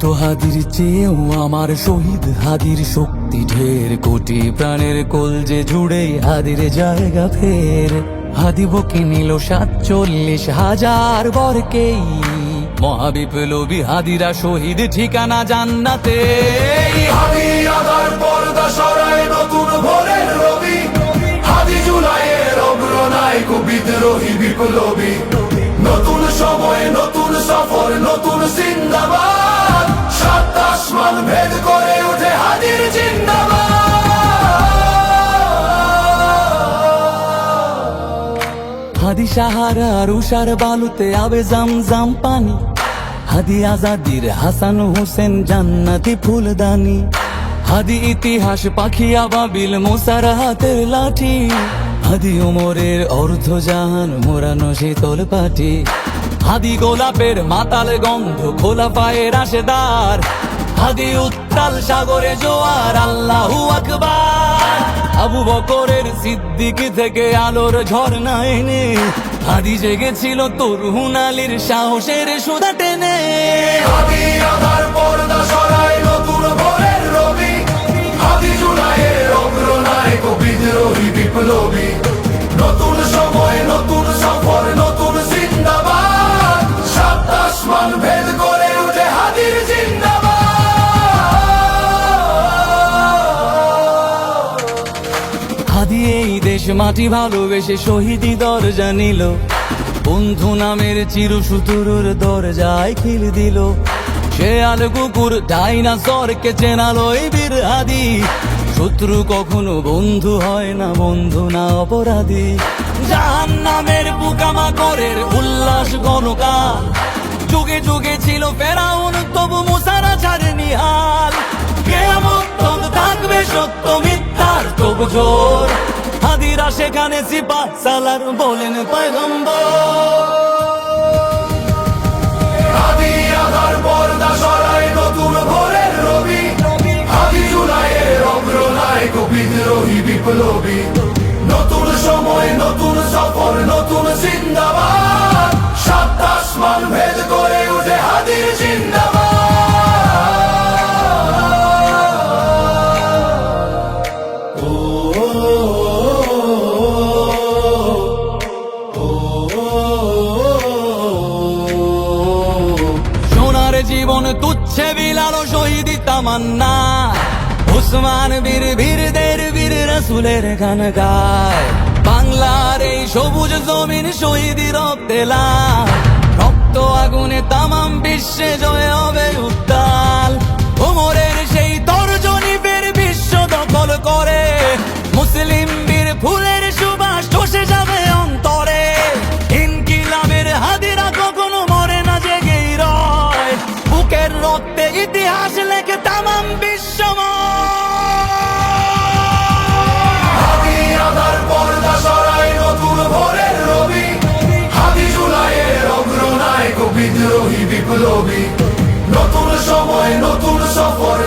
শত হাদির চেয়েও আমার শহীদ হাদির শক্তি ঢের, কোটি প্রাণের কলজে জুড়ে হাদির জায়গা ফের। হাদি বকে নিল ৪৭,০০০ বরকেই, মহাবিপ্লবী হাদিরা শহীদ ঠিকানা জান্নাতে। হাদি আদার পর্দা সরায় নতুন ভোরের রবি, হাদি জুলাইয়ের অগ্রনায়ক বিদ্রোহী বিপ্লবী। নতুন সময় নতুন সফর নতুন জিন্দাবাদ, সাত আসমান ভেদ করে ওঠে হাদির জিন্দাবাদ। হাদি সাহারার উষার বালুতে আবে জামজাম পানি, হাদি আজাদির হাসান হোসেন জান্নাতি ফুলদানি। হাদি ইতিহাস পাখি আবাবিল মোসার হাতের লাঠি, হাদি ওমরের অর্ধজাহান মোরানো শীতল পাটি। হাদি গোলাপের মাতাল গন্ধ খোলা পায়ের আশেদার, হাদি উত্তাল সাগরে জোয়ার আল্লাহু আকবার। আবু বকরের সিদ্দিক থেকে আলোর ঝর্ণা এনে, হাদি জেগেছিল তরুণ আলীর সাহসের সুধা টেনে। হাদি আদার পর্দা সরায় নতুন ভোরের রবি, হাদি জুলাইয়ের অগ্রনায়ক বিদ্রোহী বিপ্লবী। নতুন সময় নতুন সফর নতুন জিন্দাবাদ, সাত আসমান ভেদ করে উঠে হাদির জিন্দাবাদ। হাদি এই দেশ মাটি ভালোবেসে শহীদি দরজা নিল, বন্ধু নামের চিরসুতুরুর দরজায় খিল দিল। শেয়াল কুকুর ডাইনাসরকে চেনালো এই বীর হাদি, শত্রু কখনো বন্ধু হয় না, বন্ধু না অপরাধী। জাহান্নামের পোকামাকড়ের উল্লাস গণকাল, যুগে যুগে ছিল ফেরাউন তবু মুসারা ছাড়েনি হাল। কিয়ামত তক থাকবে সত্য মিথ্যার তোপ জোর, হাদিরা সেখানে সিপাহ সালার বলেন পয়গম্বর। হাদি আদার পর্দা সরায় নতুন ভোরের রবি, হাদি জুলাইয়ের অগ্রনায়ক বিদ্রোহী বিপ্লবী। নতুন সময় নতুন সফর নতুন জিন্দাবাদ, সাত আসমান ভেদ করে উঠে হাদির জিন্দাবাদ। সোনার জীবন তুচ্ছে বিলালো শহীদি তামান্না, উসমান বীর বীরদের বীর রাসূলের গান গায়। বাংলার এই সবুজ জমিন শহীদি রক্তে লাল, রক্ত আগুনে তামাম বিশ্বে জয় হবে উত্তাল। ওমরের সেই তর্জনী বীর বিশ্ব দখল করে, মুসলিম বীর ফুলের সুবাস চষে যাবে অন্তরে। ইনকিলাবের হাদিরা কখনো মরে না, জেগেই রয়, বুকের রক্তে ইতিহাস লেখে তামাম হাদি আদার পর্দা সরায় নতুন ভোরের রবি, হাদি জুলাইয়ের অগ্রনায়ক বিদ্রোহী বিপ্লবী। নতুন সময় নতুন সফর